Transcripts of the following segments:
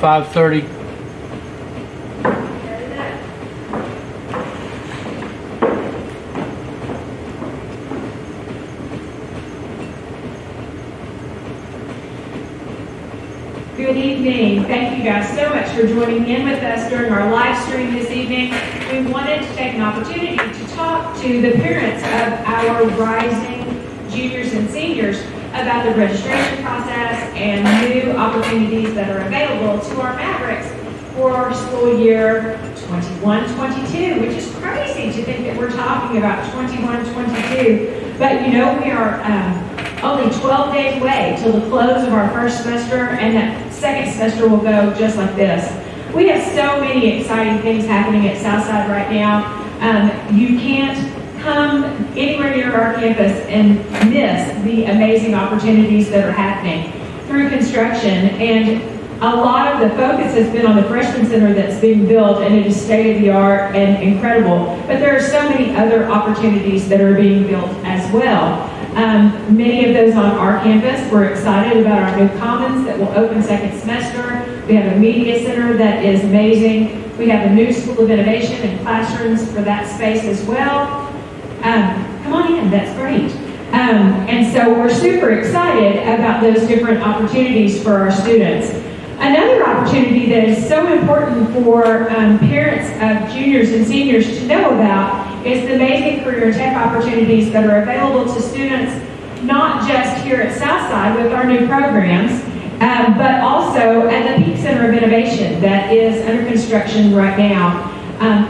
5:30. Good evening. Thank you guys so much for joining in with us during our live stream this evening. We wanted to take an opportunity to talk to the parents of our rising juniors and seniors about the registration process and new opportunities that are available to our Mavericks for school year 21-22, which is crazy to think that we're talking about 21-22. But you know, we are only 12 days away till the close of our first semester, and that second semester will go just like this. We have so many exciting things happening at Southside right now. You can't come anywhere near our campus and miss the amazing opportunities that are happening through construction. And a lot of the focus has been on the freshman center that's being built, and it is state-of-the-art and incredible. But there are so many other opportunities that are being built as well. Many of those on our campus. We're excited about our new commons that will open second semester. We have a media center that is amazing. We have a new school of innovation and classrooms for that space as well. Come on in, that's great. And so we're super excited about those different opportunities for our students. Another opportunity that is so important for parents of juniors and seniors to know about is the amazing career and tech opportunities that are available to students, not just here at Southside with our new programs, but also at the Peak Center of Innovation that is under construction right now.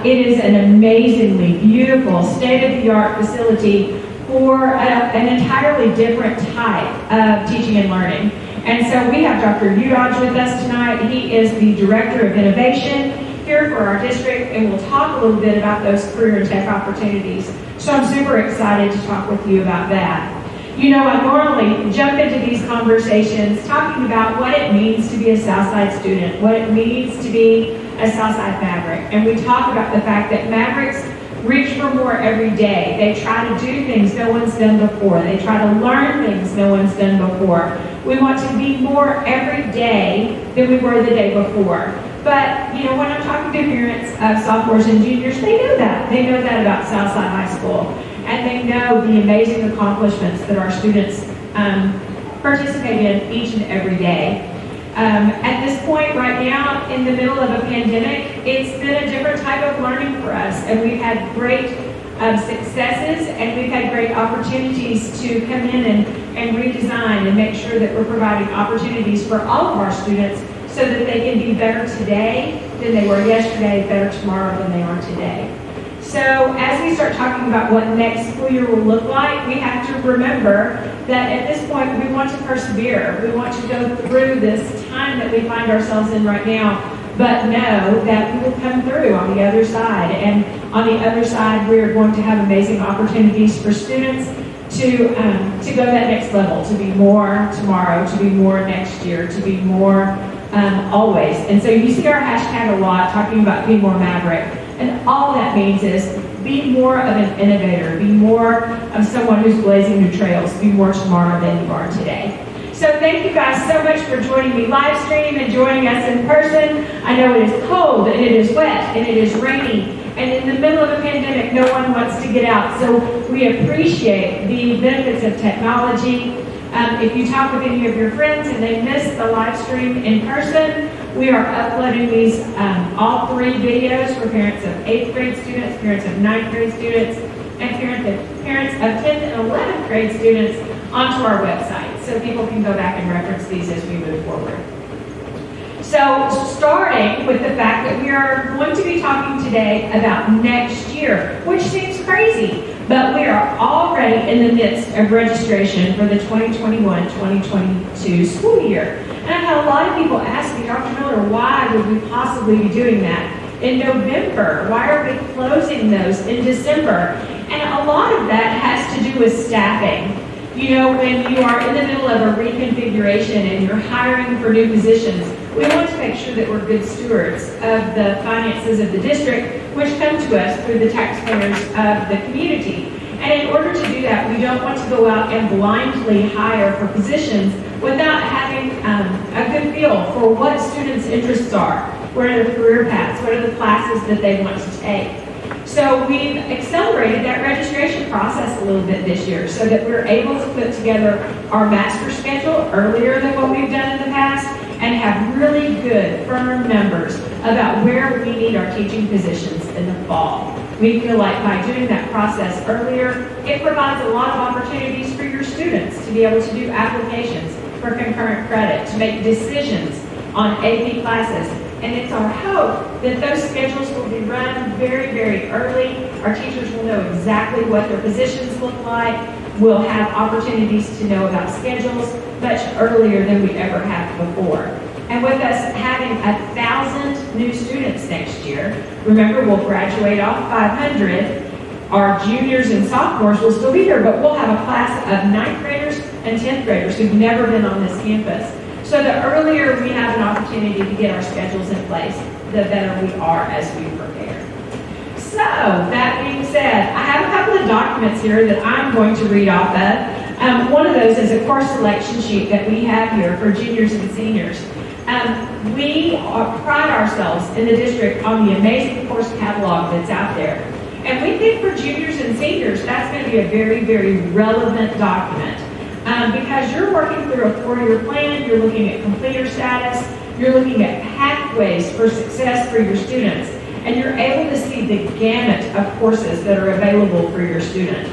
It is an amazingly beautiful, state-of-the-art facility for an entirely different type of teaching and learning. And so we have Dr. Udouj with us tonight. He is the Director of Innovation here for our district, and we'll talk a little bit about those career and tech opportunities. So I'm super excited to talk with you about that. You know, I normally jump into these conversations talking about what it means to be a Southside student, what it means to be a Southside Maverick. And we talk about the fact that Mavericks reach for more every day. They try to do things no one's done before. They try to learn things no one's done before. We want to be more every day than we were the day before. But, you know, when I'm talking to parents of sophomores and juniors, they know that. They know that about Southside High School. And they know the amazing accomplishments that our students participate in each and every day. At this point right now, in the middle of a pandemic, it's been a different type of learning for us. And we've had great successes, and we've had great opportunities to come in and redesign and make sure that we're providing opportunities for all of our students so that they can be better today than they were yesterday, better tomorrow than they are today. So as we start talking about what next school year will look like, we have to remember that at this point we want to persevere. We want to go through this time that we find ourselves in right now, but know that we will come through on the other side. And on the other side, we are going to have amazing opportunities for students to go that next level, to be more tomorrow, to be more next year, to be more always. And so you see our hashtag a lot talking about Be More Maverick. And all that means is be more of an innovator, be more of someone who's blazing new trails, be more tomorrow than you are today. So thank you guys so much for joining me live stream and joining us in person. I know it is cold and it is wet and it is rainy, and in the middle of a pandemic, no one wants to get out. So we appreciate the benefits of technology. If you talk with any of your friends and they missed the live stream in person, we are uploading these, all three videos for parents of 8th grade students, parents of 9th grade students, and parents of 10th and 11th grade students onto our website. So people can go back and reference these as we move forward. So starting with the fact that we are going to be talking today about next year, which seems crazy, but we are already in the midst of registration for the 2021-2022 school year. And I've had a lot of people ask me, Dr. Miller, why would we possibly be doing that in November? Why are we closing those in December? And a lot of that has to do with staffing. You know, when you are in the middle of a reconfiguration and you're hiring for new positions, we want to make sure that we're good stewards of the finances of the district, which come to us through the taxpayers of the community. And in order to do that, we don't want to go out and blindly hire for positions without having a good feel for what students' interests are, what are the career paths, what are the classes that they want to take. So we've accelerated that registration process a little bit this year so that we're able to put together our master schedule earlier than what we've done in the past and have really good, firm numbers about where we need our teaching positions in the fall. We feel like by doing that process earlier, it provides a lot of opportunities for your students to be able to do applications for concurrent credit, to make decisions on AP classes. And it's our hope that those schedules will be run very, very early. Our teachers will know exactly what their positions look like. We'll have opportunities to know about schedules much earlier than we ever have before. And with us having 1,000 new students next year, remember we'll graduate off 500. Our juniors and sophomores will still be here, but we'll have a class of 9th graders and 10th graders who've never been on this campus. So the earlier we have an opportunity to get our schedules in place, the better we are as we prepare. So that being said, I have a couple of documents here that I'm going to read off of. One of those is a course selection sheet that we have here for juniors and seniors. We pride ourselves in the district on the amazing course catalog that's out there. And we think for juniors and seniors, that's going to be a very, very relevant document. Because you're working through a 4-year plan, you're looking at completer status, you're looking at pathways for success for your students, and you're able to see the gamut of courses that are available for your student.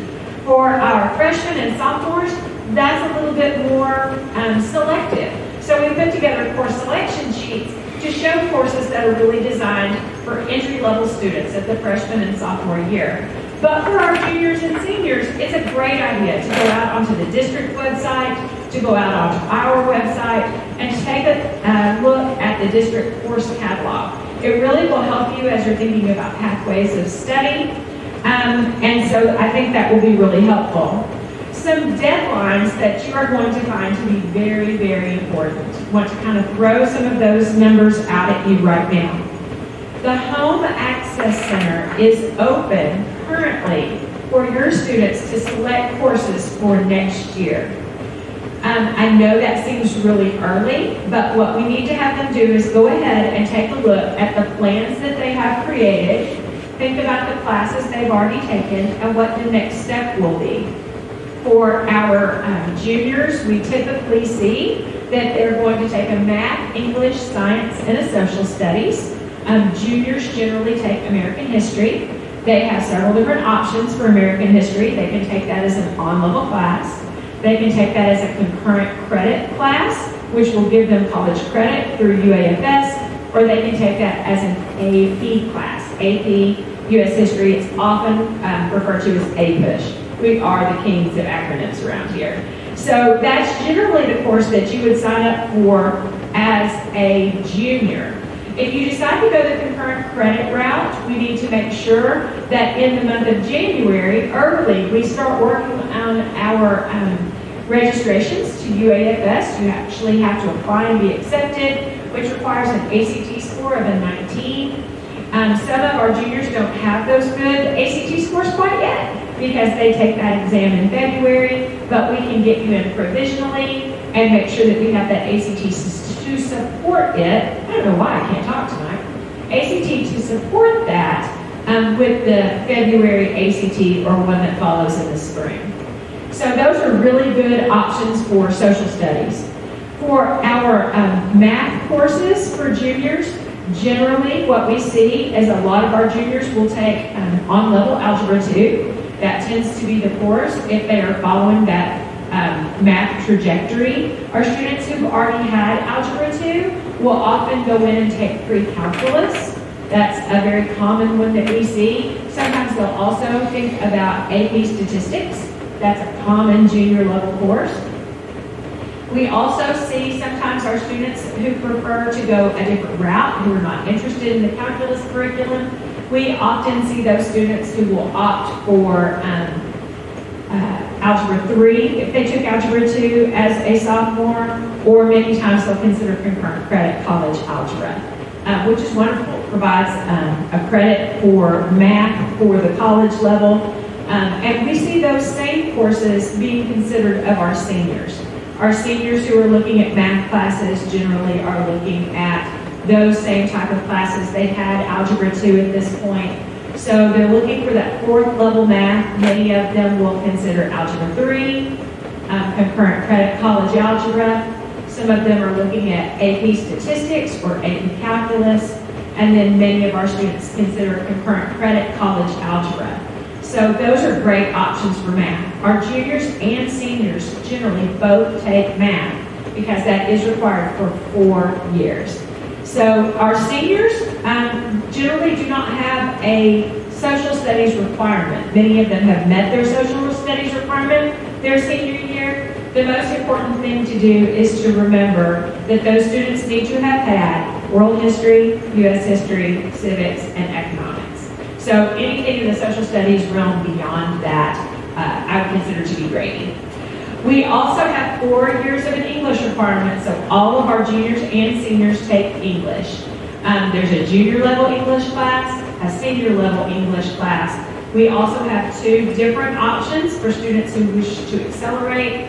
For our freshmen and sophomores, that's a little bit more selective. So we put together course selection sheets to show courses that are really designed for entry-level students at the freshman and sophomore year. But for our juniors and seniors, it's a great idea to go out onto the district website, to go out onto our website, and to take a look at the district course catalog. It really will help you as you're thinking about pathways of study, and so I think that will be really helpful. Some deadlines that you are going to find to be very, very important. I want to kind of throw some of those numbers out at you right now. The Home Access Center is open currently for your students to select courses for next year. I know that seems really early, but what we need to have them do is go ahead and take a look at the plans that they have created, think about the classes they've already taken, and what the next step will be. For our juniors, we typically see that they're going to take a math, English, science, and a social studies. Juniors generally take American history. They have several different options for American history. They can take that as an on-level class. They can take that as a concurrent credit class, which will give them college credit through UAFS, or they can take that as an AP class. AP, U.S. history, it's often referred to as APUSH. We are the kings of acronyms around here. So that's generally the course that you would sign up for as a junior. If you decide to go the concurrent credit route, we need to make sure that in the month of January, early, we start working on our registrations to UAFS. You actually have to apply and be accepted, which requires an ACT score of a 19. Some of our juniors don't have those good ACT scores quite yet because they take that exam in February, but we can get you in provisionally and make sure that we have that ACT to support it. I don't know why I can't talk tonight. ACT to support that with the February ACT or one that follows in the spring. So those are really good options for social studies. For our math courses for juniors, generally what we see is a lot of our juniors will take on-level Algebra 2. That tends to be the course if they are following that math trajectory. Our students who've already had Algebra 2 will often go in and take pre-calculus. That's a very common one that we see. Sometimes they'll also think about AP statistics. That's a common junior level course. We also see sometimes our students who prefer to go a different route, who are not interested in the calculus curriculum. We often see those students who will opt for Algebra 3 if they took Algebra 2 as a sophomore, or many times they'll consider concurrent credit college algebra, which is wonderful. It provides a credit for math for the college level. And we see those same courses being considered of our seniors. Our seniors who are looking at math classes generally are looking at those same type of classes. They've had Algebra 2 at this point. So they're looking for that fourth level math. Many of them will consider Algebra 3, concurrent credit college algebra. Some of them are looking at AP statistics or AP calculus. And then many of our students consider concurrent credit college algebra. So those are great options for math. Our juniors and seniors generally both take math because that is required for 4 years. So our seniors generally do not have a social studies requirement. Many of them have met their social studies requirement their senior year. The most important thing to do is to remember that those students need to have had world history, U.S. history, civics, and economics. So anything in the social studies realm beyond that, I would consider to be grading. We also have 4 years of an English requirement, so all of our juniors and seniors take English. There's a junior level English class, a senior level English class. We also have 2 different options for students who wish to accelerate.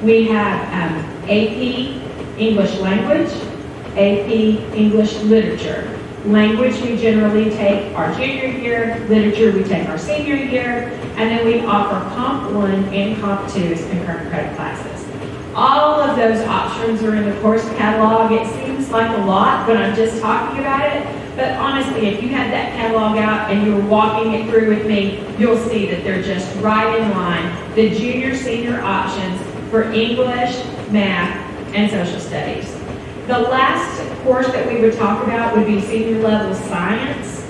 We have AP English Language, AP English Literature. Language we generally take our junior year, literature we take our senior year, and then we offer Comp 1 and Comp 2 as concurrent credit classes. All of those options are in the course catalog. It seems like a lot when I'm just talking about it, but honestly, if you had that catalog out and you were walking it through with me, you'll see that they're just right in line. The junior-senior options for English, math, and social studies. The last course that we would talk about would be senior level science.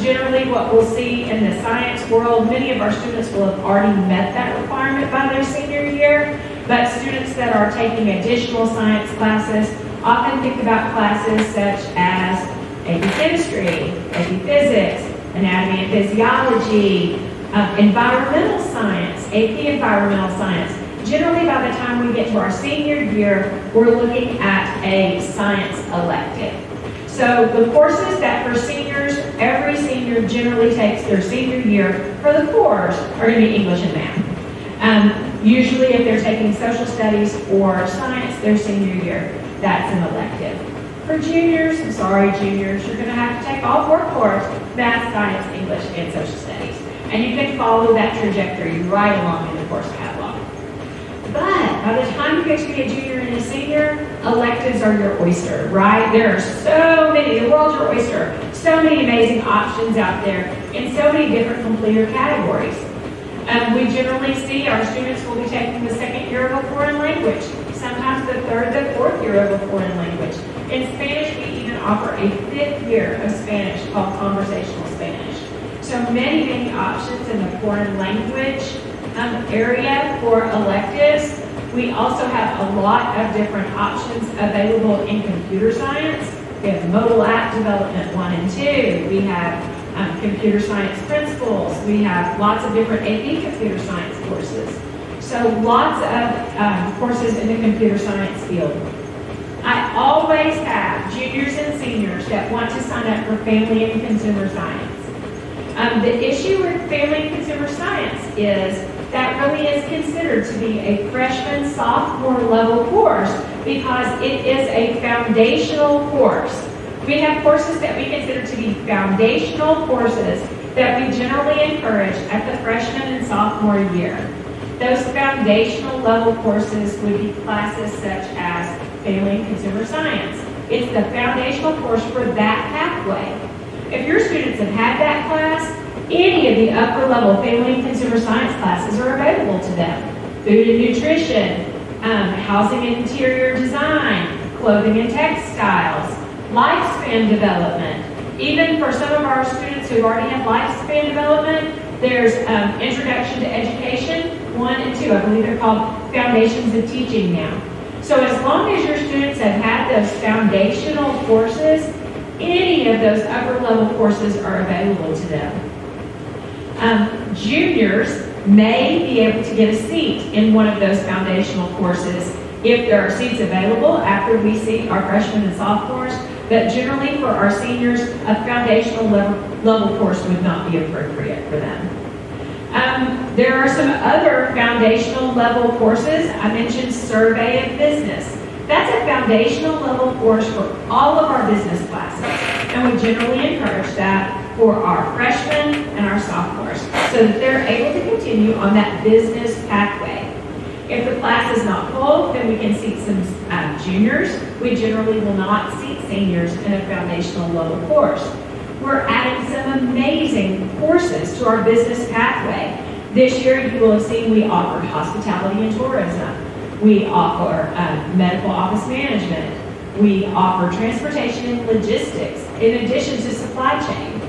Generally what we'll see in the science world, many of our students will have already met that requirement by their senior year, but students that are taking additional science classes often think about classes such as AP Chemistry, AP Physics, Anatomy and Physiology, Environmental Science, AP Environmental Science. Generally, by the time we get to our senior year, we're looking at a science elective. So the courses that for seniors, every senior generally takes their senior year for the course are going to be English and math. Usually if they're taking social studies or science their senior year, that's an elective. For juniors, I'm sorry juniors, you're going to have to take all 4 courses, math, science, English, and social studies. And you can follow that trajectory right along in the course catalog. But by the time you get to be a junior and a senior, electives are your oyster, right? There are so many, the world's your oyster, so many amazing options out there in so many different completer categories. We generally see our students will be taking the 2nd year of a foreign language, sometimes the 3rd, the 4th year of a foreign language. In Spanish, we even offer a 5th year of Spanish called conversational Spanish. So many options in the foreign language area for electives. We also have a lot of different options available in computer science. We have mobile app development 1 and 2. We have computer science principles. We have lots of different AP computer science courses. So lots of courses in the computer science field. I always have juniors and seniors that want to sign up for family and consumer science. The issue with family and consumer science is that really is considered to be a freshman, sophomore level course because it is a foundational course. We have courses that we consider to be foundational courses that we generally encourage at the freshman and sophomore year. Those foundational level courses would be classes such as family and consumer science. It's the foundational course for that pathway. If your students have had that class, any of the upper level family and consumer science classes are available to them. Food and nutrition, housing and interior design, clothing and textiles, lifespan development. Even for some of our students who already have lifespan development, there's Introduction to Education 1 and 2. I believe they're called Foundations of Teaching now. So as long as your students have had those foundational courses, any of those upper level courses are available to them. Juniors may be able to get a seat in one of those foundational courses if there are seats available after we see our freshmen and sophomores, but generally for our seniors, a foundational level course would not be appropriate for them. There are some other foundational level courses. I mentioned Survey of Business. That's a foundational level course for all of our business classes. And we generally encourage that for our freshmen and our sophomores so that they're able to continue on that business pathway. If the class is not full, then we can seat some juniors. We generally will not seat seniors in a foundational level course. We're adding some amazing courses to our business pathway. This year, you will have seen we offer hospitality and tourism. We offer medical office management. We offer transportation and logistics, in addition to supply chain.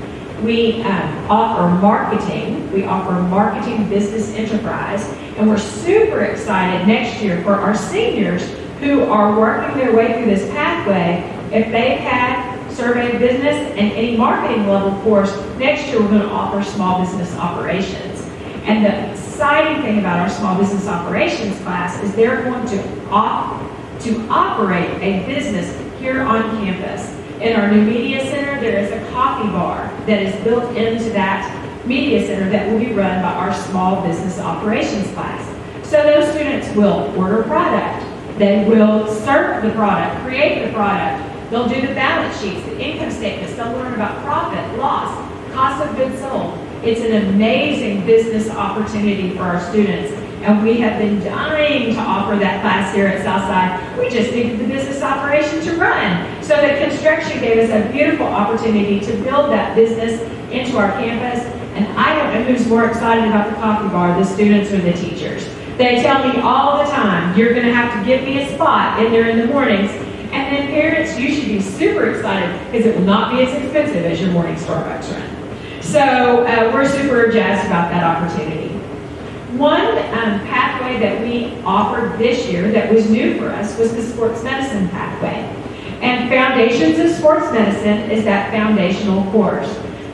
We offer marketing. We offer marketing business enterprise. And we're super excited next year for our seniors who are working their way through this pathway. If they've had Survey of Business and any marketing level course, next year we're going to offer small business operations. And the exciting thing about our small business operations class is they're going to operate a business here on campus. In our new media center, there is a coffee bar that is built into that media center that will be run by our small business operations class. So those students will order product, they will serve the product, create the product, they'll do the balance sheets, the income statements, they'll learn about profit, loss, cost of goods sold. It's an amazing business opportunity for our students, and we have been dying to offer that class here at Southside. We just needed the business operation to run. So the construction gave us a beautiful opportunity to build that business into our campus, and I don't know who's more excited about the coffee bar, the students or the teachers. They tell me all the time, you're going to have to give me a spot in there in the mornings. And then parents, you should be super excited because it will not be as expensive as your morning Starbucks run. So we're super jazzed about that opportunity. One pathway that we offered this year that was new for us was the sports medicine pathway. And Foundations of Sports Medicine is that foundational course.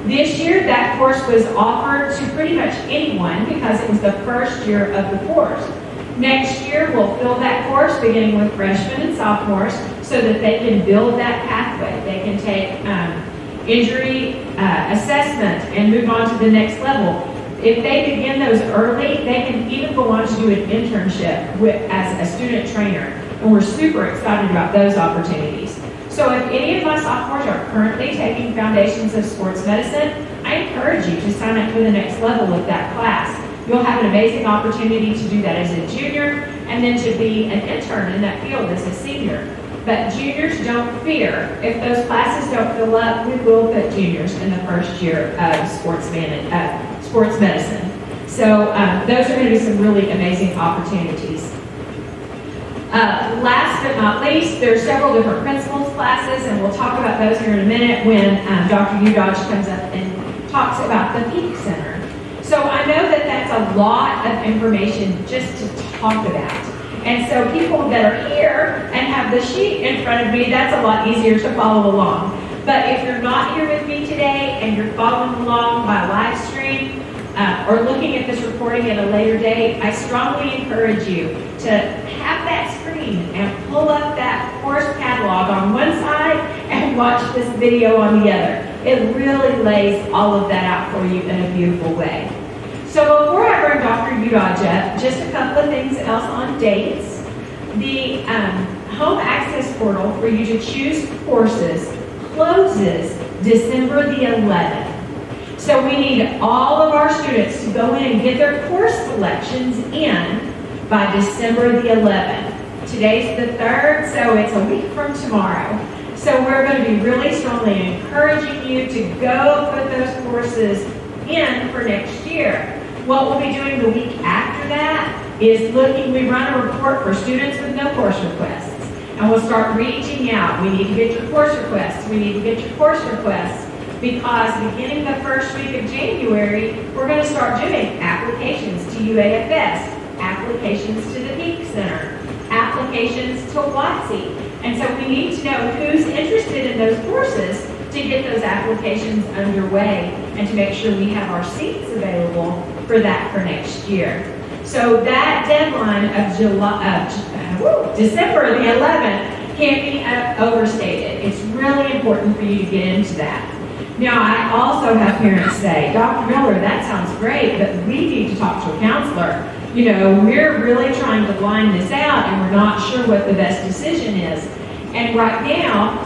This year, that course was offered to pretty much anyone because it was the first year of the course. Next year, we'll fill that course beginning with freshmen and sophomores so that they can build that pathway. They can take injury assessment and move on to the next level. If they begin those early, they can even go on to do an internship as a student trainer. And we're super excited about those opportunities. So if any of my sophomores are currently taking Foundations of Sports Medicine, I encourage you to sign up for the next level of that class. You'll have an amazing opportunity to do that as a junior and then to be an intern in that field as a senior. But juniors, don't fear. If those classes don't fill up, we will put juniors in the first year of sports medicine. So those are going to be some really amazing opportunities. Last but not least, there are several different principles classes, and we'll talk about those here in a minute when Dr. Udouj comes up and talks about the Peak Center. So I know that that's a lot of information just to talk about. And so people that are here and have the sheet in front of me, that's a lot easier to follow along. But if you're not here with me today and you're following along by live stream or looking at this recording at a later date, I strongly encourage you to have that screen and pull up that course catalog on one side and watch this video on the other. It really lays all of that out for you in a beautiful way. So before I bring Dr. Udouj up, just a couple of things else on dates. The home access portal for you to choose courses closes December the 11th. So we need all of our students to go in and get their course selections in by December the 11th. Today's the 3rd, so it's a week from tomorrow. So we're going to be really strongly encouraging you to go put those courses in for next year. What we'll be doing the week after that is we run a report for students with no course requests. And we'll start reaching out. We need to get your course requests. We need to get your course requests. Because beginning the first week of January, we're going to start doing applications to UAFS, applications to the Peak Center, applications to WATSE. And so we need to know who's interested in those courses to get those applications underway and to make sure we have our seats available for that for next year. So that deadline of December the 11th can't be overstated. It's really important for you to get into that. Now, I also have parents say, Dr. Miller, that sounds great, but we need to talk to a counselor. You know, we're really trying to line this out and we're not sure what the best decision is. And right now,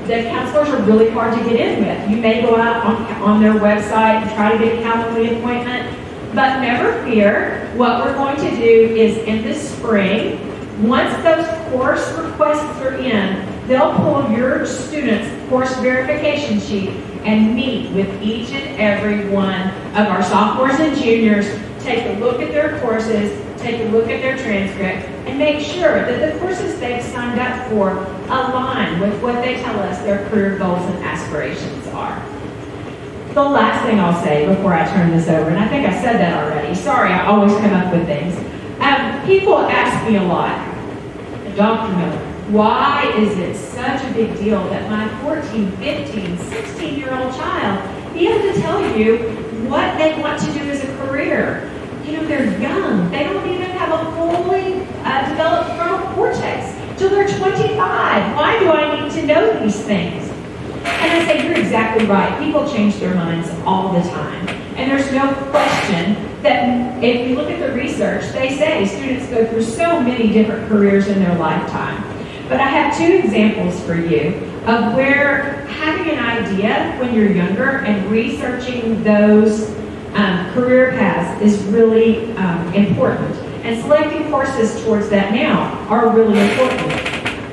the counselors are really hard to get in with. You may go out on their website and try to get a Calendly appointment, but never fear. What we're going to do is in the spring, once those course requests are in, they'll pull your student's course verification sheet and meet with each and every one of our sophomores and juniors, take a look at their courses, take a look at their transcript, and make sure that the courses they've signed up for align with what they tell us their career goals and aspirations are. The last thing I'll say before I turn this over, and I think I said that already, sorry, I always come up with things. People ask me a lot, Dr. Miller, why is it such a big deal that my 14, 15, 16-year-old child be able to tell you what they want to do as a career? You know, they're young. They don't even have a fully developed frontal cortex till they're 25. Why do I need to know these things? And I say, you're exactly right. People change their minds all the time. And there's no question that if you look at the research, they say students go through so many different careers in their lifetime. But I have two examples for you of where having an idea when you're younger and researching those career paths is really important. And selecting courses towards that now are really important.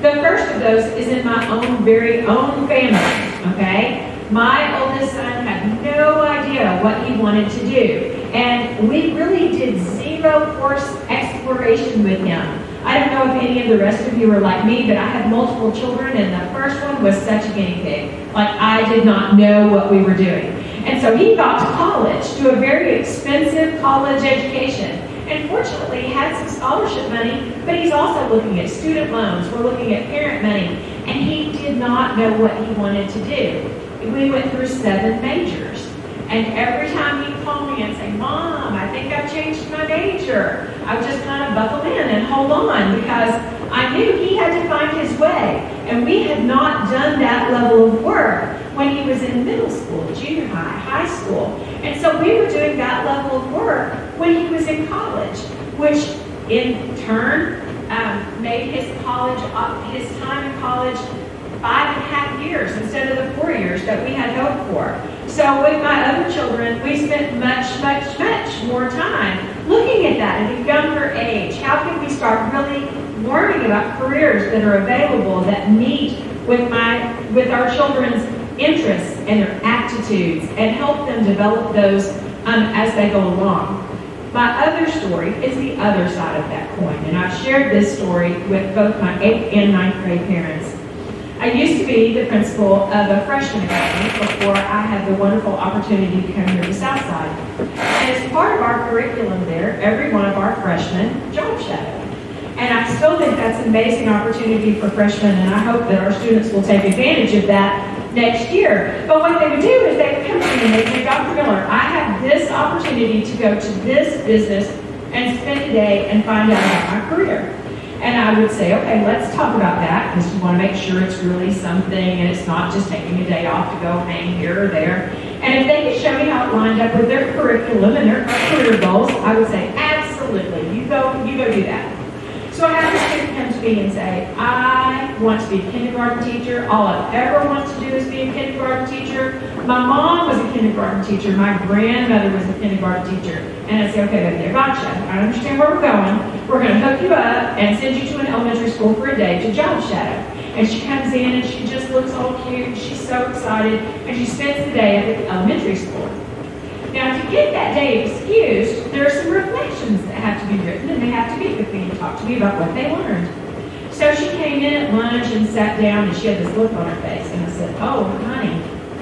The first of those is in my very own family, okay? My oldest son had no idea what he wanted to do. And we really did zero course exploration with him. I don't know if any of the rest of you are like me, but I have multiple children, and the first one was such a guinea pig. Like, I did not know what we were doing. And so he got to college, to a very expensive college education. And fortunately, he had some scholarship money, but he's also looking at student loans. We're looking at parent money. And he did not know what he wanted to do. We went through 7 majors. And every time he'd call me and say, Mom, I think I've changed my major, I would just kind of buckle in and hold on because I knew he had to find his way. And we had not done that level of work when he was in middle school, junior high, high school. And so we were doing that level of work when he was in college, which in turn made his time in college 5.5 years instead of the 4 years that we had hoped for. So with my other children, we spent much more time looking at that at a younger age. How can we start really learning about careers that are available that meet with our children's interests and their aptitudes and help them develop those as they go along. My other story is the other side of that coin, and I've shared this story with both my 8th and 9th grade parents. I used to be the principal of a freshman academy before I had the wonderful opportunity to come here to Southside. And as part of our curriculum there, every one of our freshmen job shadowed. And I still think that's an amazing opportunity for freshmen, and I hope that our students will take advantage of that next year. But what they would do is they would come to me and they'd say, Dr. Miller, I have this opportunity to go to this business and spend a day and find out about my career. And I would say, okay, let's talk about that, because you want to make sure it's really something and it's not just taking a day off to go hang here or there. And if they could show me how it lined up with their curriculum and their career goals, I would say, absolutely, you go do that. So I had a student come to me and say, I want to be a kindergarten teacher. All I ever want to do is be a kindergarten teacher. My mom was a kindergarten teacher. My grandmother was a kindergarten teacher. And I said, okay, baby, I gotcha. I understand where we're going. We're going to hook you up and send you to an elementary school for a day to job shadow. And she comes in and she just looks all cute. She's so excited. And she spends the day at the elementary school. Now, to get that day excused, there are some reflections that have to be written, and they have to meet with me and talk to me about what they learned. So she came in at lunch and sat down, and she had this look on her face. And I said, oh, honey,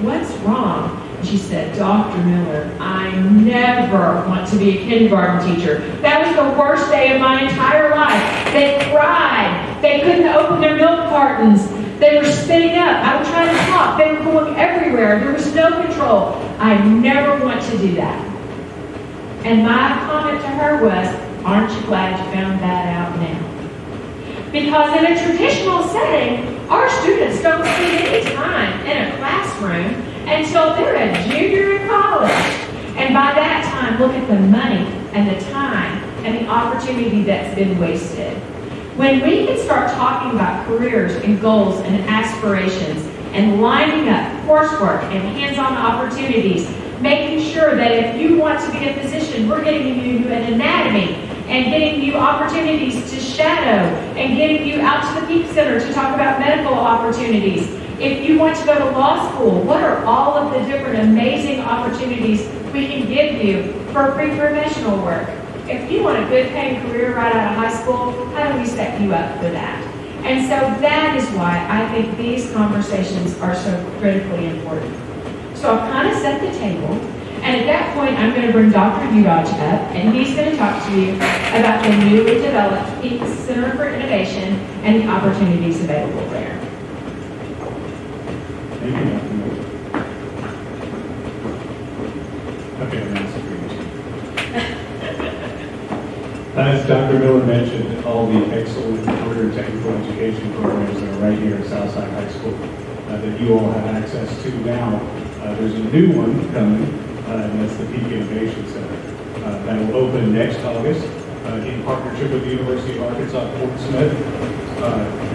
what's wrong? And she said, Dr. Miller, I never want to be a kindergarten teacher. That was the worst day of my entire life. They cried. They couldn't open their milk cartons. They were spitting up. I would try to talk. They were going everywhere. There was no control. I never want to do that. And my comment to her was, aren't you glad you found that out now? Because in a traditional setting, our students don't spend any time in a classroom until they're a junior in college. And by that time, look at the money and the time and the opportunity that's been wasted. When we can start talking about careers and goals and aspirations and lining up coursework and hands-on opportunities, making sure that if you want to be a physician, we're getting you an anatomy and getting you opportunities to shadow and getting you out to the Peak Center to talk about medical opportunities. If you want to go to law school, what are all of the different amazing opportunities we can give you for pre-professional work? If you want a good paying career right out of high school, how do we set you up for that? And so that is why I think these conversations are so critically important. So I've kind of set the table, and at that point I'm going to bring Dr. Udouj up, and he's going to talk to you about the newly developed Peak Center for Innovation and the opportunities available there. Thank you, Dr. Miller. Okay, that's great. As Dr. Miller mentioned, all the excellent career and technical education programs that are right here at Southside High School that you all have access to now. There's a new one coming, and that's the Peak Innovation Center. That will open next August in partnership with the University of Arkansas Portsmouth.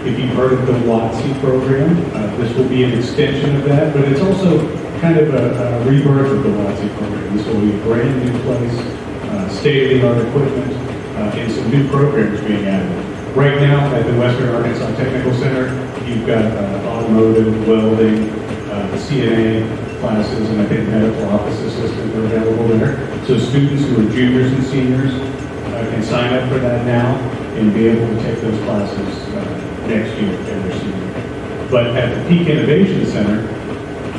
If you've heard of the WATSI program, this will be an extension of that, but it's also kind of a rebirth of the WATSI program. This will be a brand new place, state-of-the-art equipment, and some new programs being added. Right now at the Western Arkansas Technical Center, you've got automotive, welding, the CNA classes, and I think medical office assistant are available there. So students who are juniors and seniors can sign up for that now and be able to take those classes next year if they're senior. But at the Peak Innovation Center,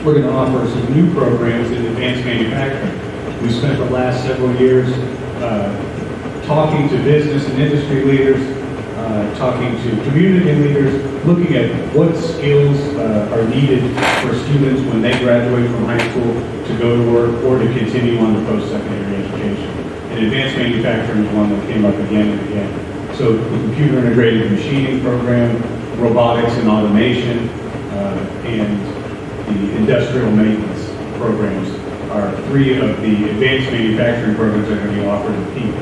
we're going to offer some new programs in advanced manufacturing. We spent the last several years talking to business and industry leaders, talking to community leaders, looking at what skills are needed for students when they graduate from high school to go to work or to continue on to post-secondary education. And advanced manufacturing is one that came up again and again. So the computer integrated machining program, robotics and automation, and the industrial maintenance programs are three of the advanced manufacturing programs that are going to be offered at Peak.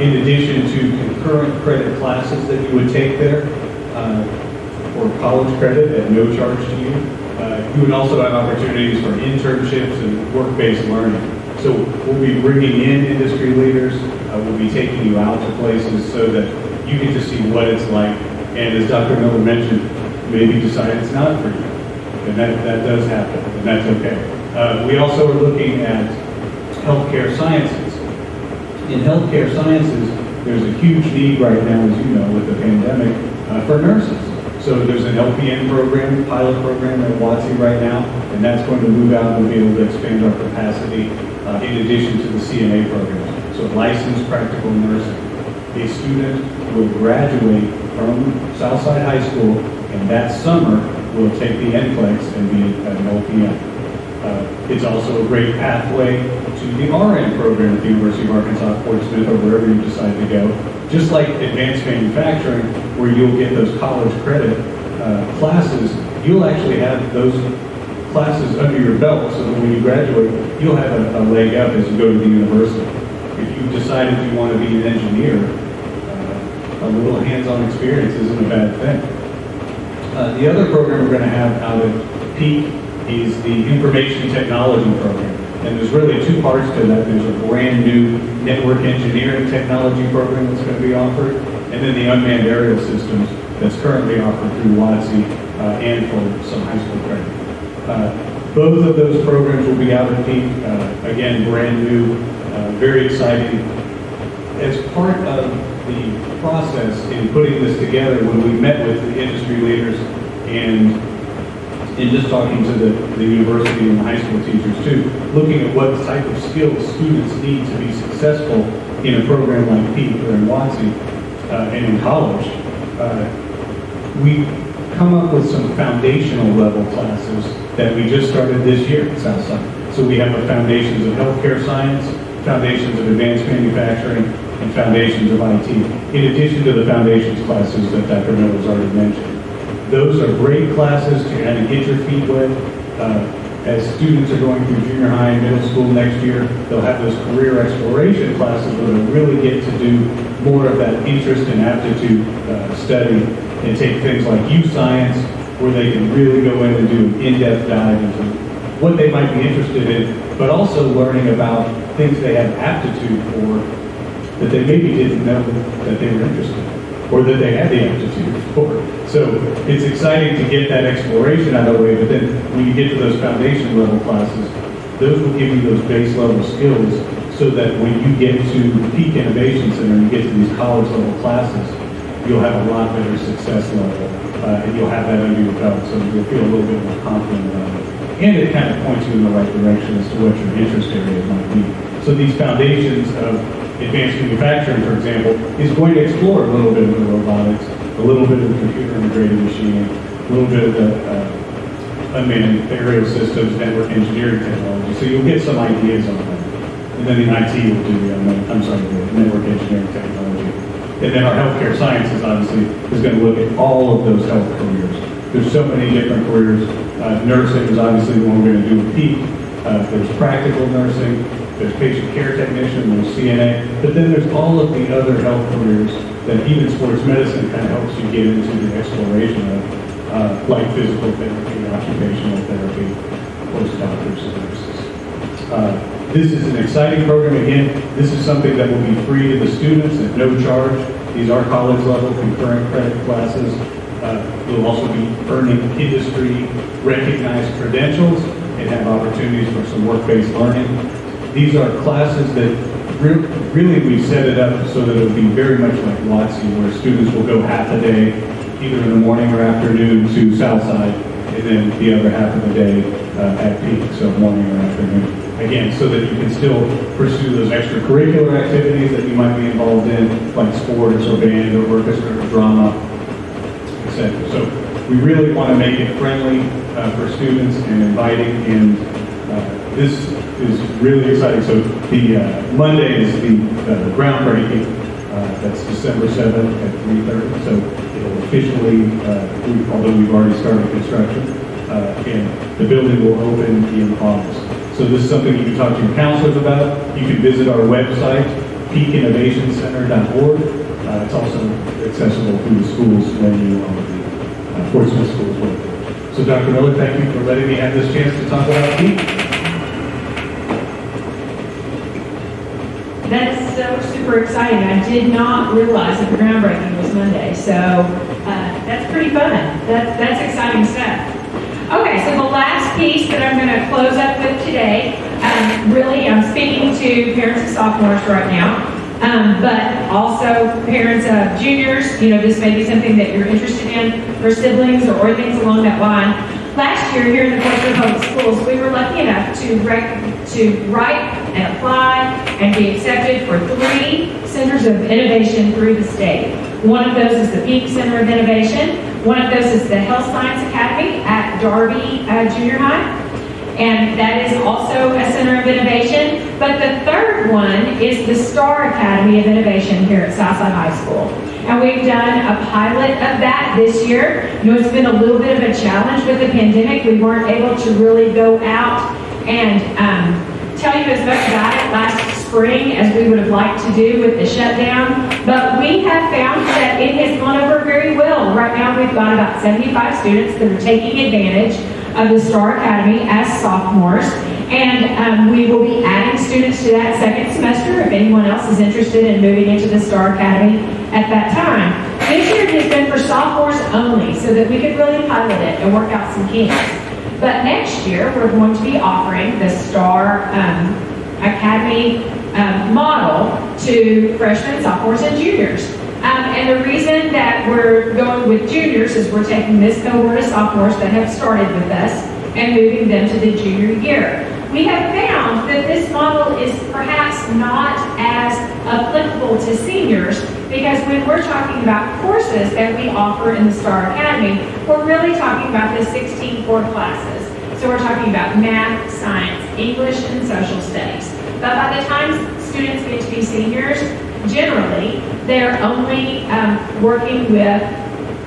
In addition to concurrent credit classes that you would take there, or college credit at no charge to you, you would also have opportunities for internships and work-based learning. So we'll be bringing in industry leaders, we'll be taking you out to places so that you get to see what it's like, and as Dr. Miller mentioned, maybe decide it's not for you. And that does happen, and that's okay. We also are looking at healthcare sciences. In healthcare sciences, there's a huge need right now, as you know, with the pandemic, for nurses. So there's an LPN program, pilot program at WATSI right now, and that's going to move out and be able to expand our capacity in addition to the CNA program. So licensed practical nursing. A student will graduate from Southside High School, and that summer will take the NCLEX and be an LPN. It's also a great pathway to the RN program at the University of Arkansas Portsmouth or wherever you decide to go. Just like advanced manufacturing, where you'll get those college credit classes, you'll actually have those classes under your belt so that when you graduate, you'll have a leg up as you go to the university. If you decided you want to be an engineer, a little hands-on experience isn't a bad thing. The other program we're going to have out at Peak is the information technology program. And there's really two parts to that. There's a brand new network engineering technology program that's going to be offered, and then the unmanned aerial systems that's currently offered through WATSI and for some high school credit. Both of those programs will be out at Peak. Again, brand new, very exciting. As part of the process in putting this together, when we met with the industry leaders and in just talking to the university and the high school teachers too, looking at what type of skills students need to be successful in a program like Peak or in WATSI and in college, we come up with some foundational level classes that we just started this year at Southside. So we have the foundations of healthcare science, foundations of advanced manufacturing, and foundations of IT, in addition to the foundations classes that Dr. Miller's already mentioned. Those are great classes to kind of get your feet wet as students are going through junior high and middle school next year, they'll have those career exploration classes where they'll really get to do more of that interest and aptitude study and take things like youth science, where they can really go in and do an in-depth dive into what they might be interested in, but also learning about things they have aptitude for that they maybe didn't know that they were interested in, or that they had the aptitude for. So it's exciting to get that exploration out of the way, but then when you get to those foundation level classes, those will give you those base level skills so that when you get to the Peak Innovation Center and you get to these college level classes, you'll have a lot better success level, and you'll have that under your belt, so you'll feel a little bit more confident about it. And it kind of points you in the right direction as to what your interest areas might be. So these foundations of advanced manufacturing, for example, is going to explore a little bit of the robotics, a little bit of the computer integrated machining, a little bit of the unmanned aerial systems, network engineering technology. So you'll get some ideas on that. And then the IT will do the network engineering technology. And then our healthcare sciences, obviously, is going to look at all of those health careers. There's so many different careers. Nursing is obviously the one we're going to do with Peak. There's practical nursing, there's patient care technician, there's CNA, but then there's all of the other health careers that even sports medicine kind of helps you get into the exploration of, like physical therapy, occupational therapy, postdoctors and nurses. This is an exciting program. Again, this is something that will be free to the students at no charge. These are college level concurrent credit classes. You'll also be earning industry recognized credentials and have opportunities for some work-based learning. These are classes that really we set it up so that it'll be very much like WOTC, where students will go half a day, either in the morning or afternoon to Southside, and then the other half of the day at Peak, so morning or afternoon. Again, so that you can still pursue those extracurricular activities that you might be involved in, like sports or band or orchestra or drama, etc. So we really want to make it friendly for students and inviting, and this is really exciting. So the Monday is the groundbreaking. That's December 7th at 3:30. So it'll officially, although we've already started construction, and the building will open in August. So this is something you can talk to your counselors about. You can visit our website, peakinnovationcenter.org. It's also accessible through the schools menu on the Portsmouth Schools webpage. So Dr. Miller, thank you for letting me have this chance to talk about Peak. That is so super exciting. I did not realize that the groundbreaking was Monday, so that's pretty fun. That's exciting stuff. Okay, so the last piece that I'm going to close up with today, really I'm speaking to parents of sophomores right now, but also parents of juniors. You know, this may be something that you're interested in for siblings or things along that line. Last year here in the Portsmouth Public Schools, we were lucky enough to write and apply and be accepted for 3 centers of innovation through the state. One of those is the Peak Center of Innovation. One of those is the Health Science Academy at Darby Junior High. And that is also a center of innovation. But the third one is the Star Academy of Innovation here at Southside High School. And we've done a pilot of that this year. You know, it's been a little bit of a challenge with the pandemic. We weren't able to really go out and tell you as much about it last spring as we would have liked to do with the shutdown. But we have found that it has gone over very well. Right now we've got about 75 students that are taking advantage of the Star Academy as sophomores. And we will be adding students to that second semester if anyone else is interested in moving into the Star Academy at that time. This year it has been for sophomores only so that we could really pilot it and work out some kinks. But next year we're going to be offering the Star Academy model to freshmen, sophomores, and juniors. And the reason that we're going with juniors is we're taking this cohort of sophomores that have started with us and moving them to the junior year. We have found that this model is perhaps not as applicable to seniors because when we're talking about courses that we offer in the Star Academy, we're really talking about the 16 core classes. So we're talking about math, science, English, and social studies. But by the time students get to be seniors, generally, they're only working with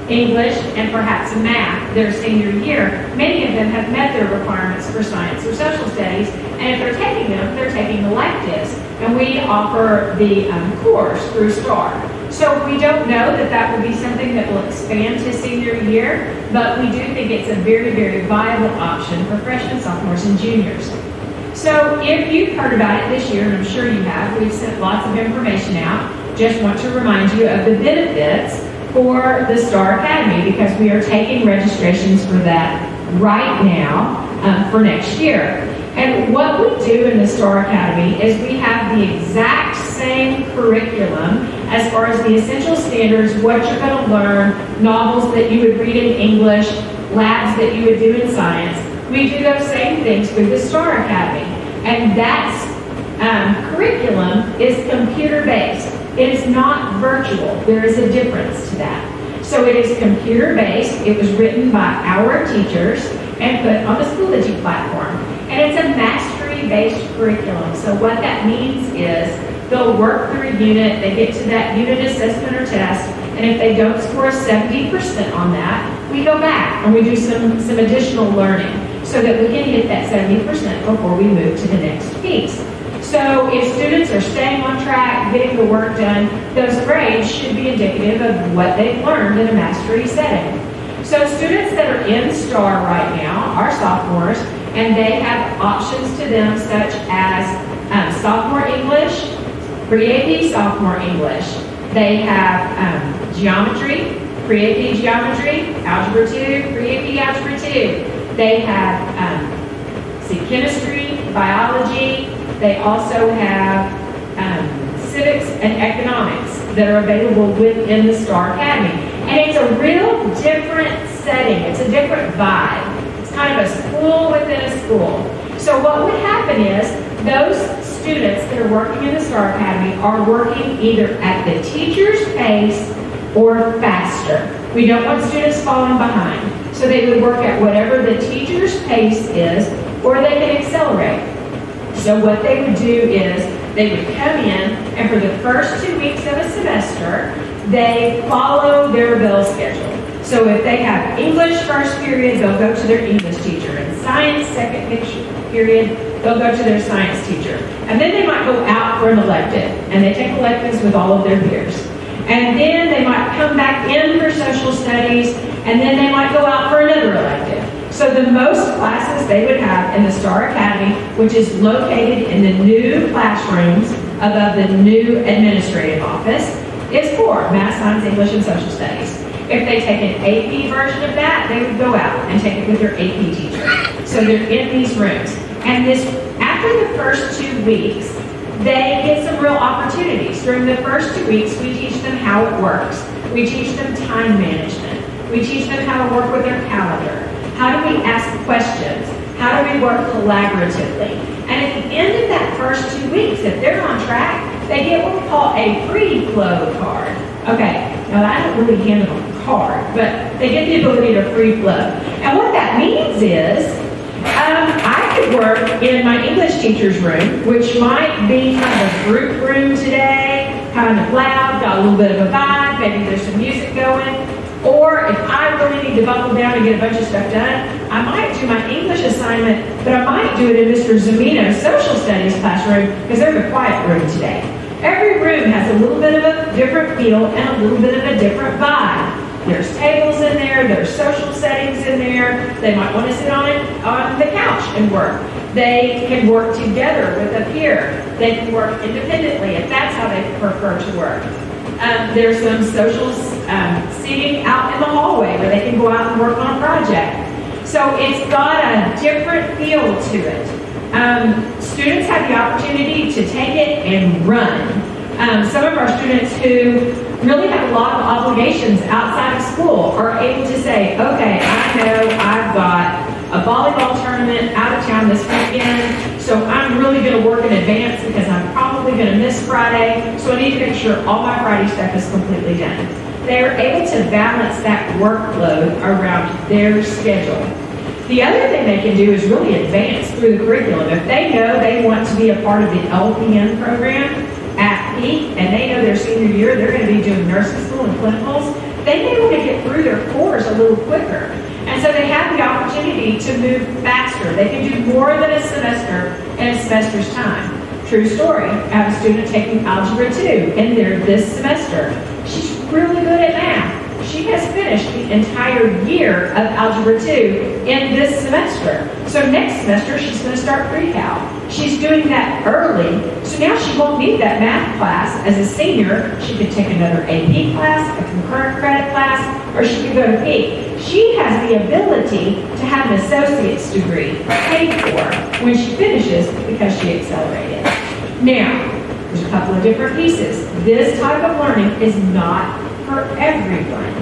English, and perhaps math their senior year. Many of them have met their requirements for science or social studies, and if they're taking them, they're taking electives. And we offer the course through STAR. So we don't know that that will be something that will expand to senior year, but we do think it's a very, very viable option for freshmen, sophomores, and juniors. So if you've heard about it this year, and I'm sure you have, we've sent lots of information out. Just want to remind you of the benefits for the STAR Academy, because we are taking registrations for that right now for next year. And what we do in the STAR Academy is we have the exact same curriculum as far as the essential standards, what you're going to learn, novels that you would read in English, labs that you would do in science. We do those same things through the STAR Academy. And that curriculum is computer-based. It is not virtual. There is a difference to that. So it is computer-based. It was written by our teachers and put on the Schoology platform. And it's a mastery-based curriculum. So what that means is they'll work through a unit, they get to that unit assessment or test, and if they don't score 70% on that, we go back and we do some additional learning so that we can hit that 70% before we move to the next piece. So if students are staying on track, getting the work done, those grades should be indicative of what they've learned in a mastery setting. So students that are in STAR right now are sophomores, and they have options to them such as sophomore English, pre-AP sophomore English. They have geometry, pre-AP geometry, algebra 2, pre-AP algebra 2. They have chemistry, biology. They also have civics and economics that are available within the STAR Academy. And it's a real different setting. It's a different vibe. It's kind of a school within a school. So what would happen is those students that are working in the STAR Academy are working either at the teacher's pace or faster. We don't want students falling behind. So they would work at whatever the teacher's pace is, or they can accelerate. So what they would do is they would come in, and for the first 2 weeks of a semester, they follow their bell schedule. So if they have English first period, they'll go to their English teacher. And science second period, they'll go to their science teacher. And then they might go out for an elective, and they take electives with all of their peers. And then they might come back in for social studies, and then they might go out for another elective. So the most classes they would have in the STAR Academy, which is located in the new classrooms above the new administrative office, is 4, Math, Science, English, and Social Studies. If they take an AP version of that, they would go out and take it with their AP teacher. So they're in these rooms. And after the first 2 weeks, they get some real opportunities. During the first 2 weeks, we teach them how it works. We teach them time management. We teach them how to work with their calendar. How do we ask questions? How do we work collaboratively? And at the end of that first 2 weeks, if they're on track, they get what we call a free flow card. Okay, now I don't really handle a card, but they get the ability to free flow. And what that means is, I could work in my English teacher's room, which might be kind of a group room today, kind of loud, got a little bit of a vibe, maybe there's some music going. Or if I really need to buckle down and get a bunch of stuff done, I might do my English assignment, but I might do it in Mr. Zamino's social studies classroom, because they're in a quiet room today. Every room has a little bit of a different feel and a little bit of a different vibe. There's tables in there, there's social settings in there. They might want to sit on the couch and work. They can work together with a peer. They can work independently if that's how they prefer to work. There's some social seating out in the hallway where they can go out and work on a project. So it's got a different feel to it. Students have the opportunity to take it and run. Some of our students who really have a lot of obligations outside of school are able to say, okay, I know I've got a volleyball tournament out of town this weekend, so I'm really going to work in advance because I'm probably going to miss Friday, so I need to make sure all my Friday stuff is completely done. They're able to balance that workload around their schedule. The other thing they can do is really advance through the curriculum. If they know they want to be a part of the LPN program at Peak, and they know their senior year they're going to be doing nursing school and clinicals, they may want to get through their course a little quicker. And so they have the opportunity to move faster. They can do more than a semester in a semester's time. True story. I have a student taking Algebra 2 in there this semester. She's really good at math. She has finished the entire year of Algebra 2 in this semester. So next semester, she's going to start pre-cal. She's doing that early, so now she won't need that math class as a senior. She could take another AP class, a concurrent credit class, or she could go to P. She has the ability to have an associate's degree paid for when she finishes because she accelerated. Now, there's a couple of different pieces. This type of learning is not for everyone.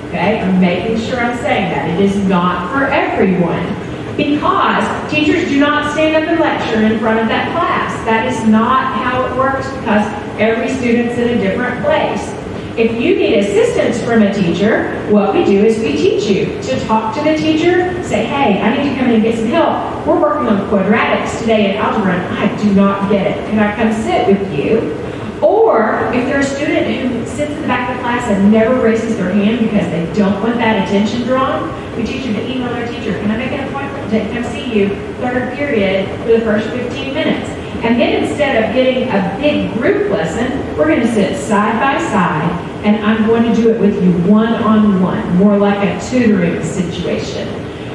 Okay, I'm making sure I'm saying that. It is not for everyone. Because teachers do not stand up and lecture in front of that class. That is not how it works because every student's in a different place. If you need assistance from a teacher, what we do is we teach you to talk to the teacher, say, hey, I need to come in and get some help. We're working on quadratics today in algebra and I do not get it. Can I come sit with you? Or if there's a student who sits in the back of the class and never raises their hand because they don't want that attention drawn, we teach them to email their teacher, can I make an appointment to come see you third period for the first 15 minutes? And then instead of getting a big group lesson, we're going to sit side by side and I'm going to do it with you one-on-one, more like a tutoring situation.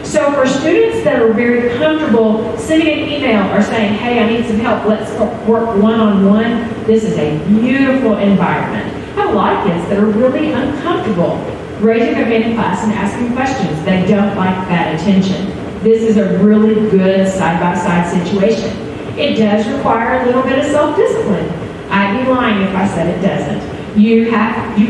So for students that are very comfortable sending an email or saying, hey, I need some help, let's work one-on-one, this is a beautiful environment. I have a lot of kids that are really uncomfortable raising their hand in class and asking questions. They don't like that attention. This is a really good side-by-side situation. It does require a little bit of self-discipline. I'd be lying if I said it doesn't. You have to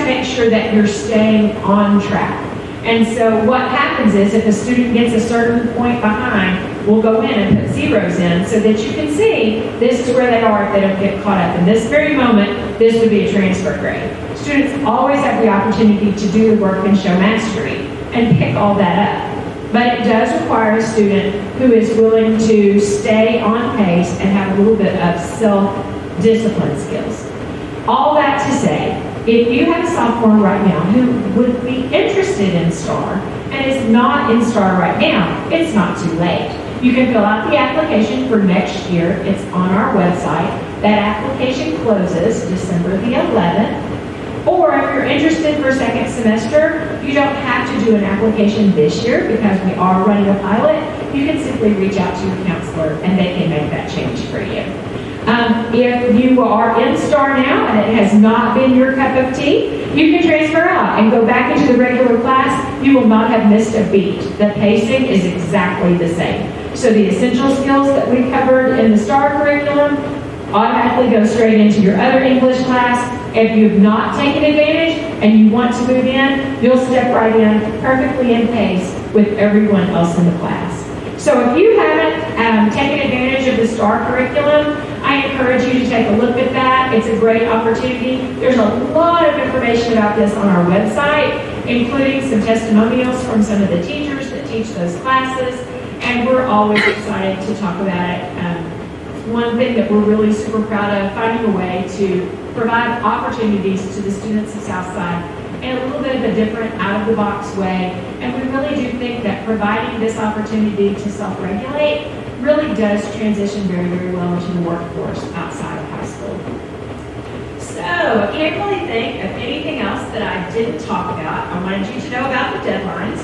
make sure that you're staying on track. And so what happens is if a student gets a certain point behind, we'll go in and put zeros in so that you can see this is where they are if they don't get caught up. In this very moment, this would be a transfer grade. Students always have the opportunity to do the work and show mastery and pick all that up. But it does require a student who is willing to stay on pace and have a little bit of self-discipline skills. All that to say, if you have a sophomore right now who would be interested in STAR and is not in STAR right now, it's not too late. You can fill out the application for next year. It's on our website. That application closes December the 11th. Or if you're interested for second semester, you don't have to do an application this year because we are running a pilot. You can simply reach out to your counselor and they can make that change for you. If you are in STAR now and it has not been your cup of tea, you can transfer out and go back into the regular class. You will not have missed a beat. The pacing is exactly the same. So the essential skills that we covered in the STAR curriculum automatically go straight into your other English class. If you've not taken advantage and you want to move in, you'll step right in perfectly in pace with everyone else in the class. So if you haven't taken advantage of the STAR curriculum, I encourage you to take a look at that. It's a great opportunity. There's a lot of information about this on our website, including some testimonials from some of the teachers that teach those classes, and we're always excited to talk about it. One thing that we're really super proud of, finding a way to provide opportunities to the students of Southside in a little bit of a different, out-of-the-box way. And we really do think that providing this opportunity to self-regulate really does transition very, very well into the workforce outside of high school. So I can't really think of anything else that I didn't talk about. I wanted you to know about the deadlines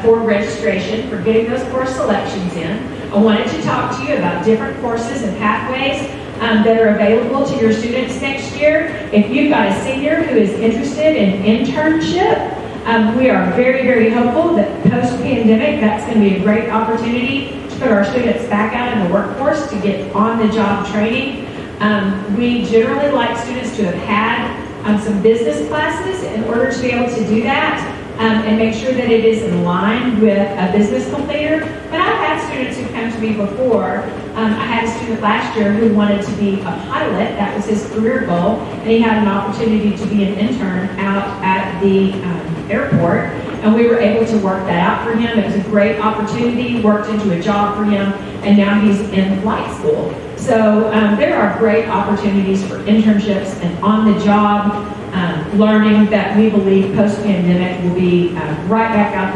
for registration, for getting those course selections in. I wanted to talk to you about different courses and pathways that are available to your students next year. If you've got a senior who is interested in internship, we are very, very hopeful that post-pandemic, that's going to be a great opportunity to put our students back out in the workforce to get on-the-job training. We generally like students to have had some business classes in order to be able to do that. And make sure that it is in line with a business completer. But I've had students who come to me before. I had a student last year who wanted to be a pilot. That was his career goal. And he had an opportunity to be an intern out at the airport. And we were able to work that out for him. It was a great opportunity, worked into a job for him. And now he's in flight school. So there are great opportunities for internships and on-the-job learning that we believe post-pandemic will be right back out there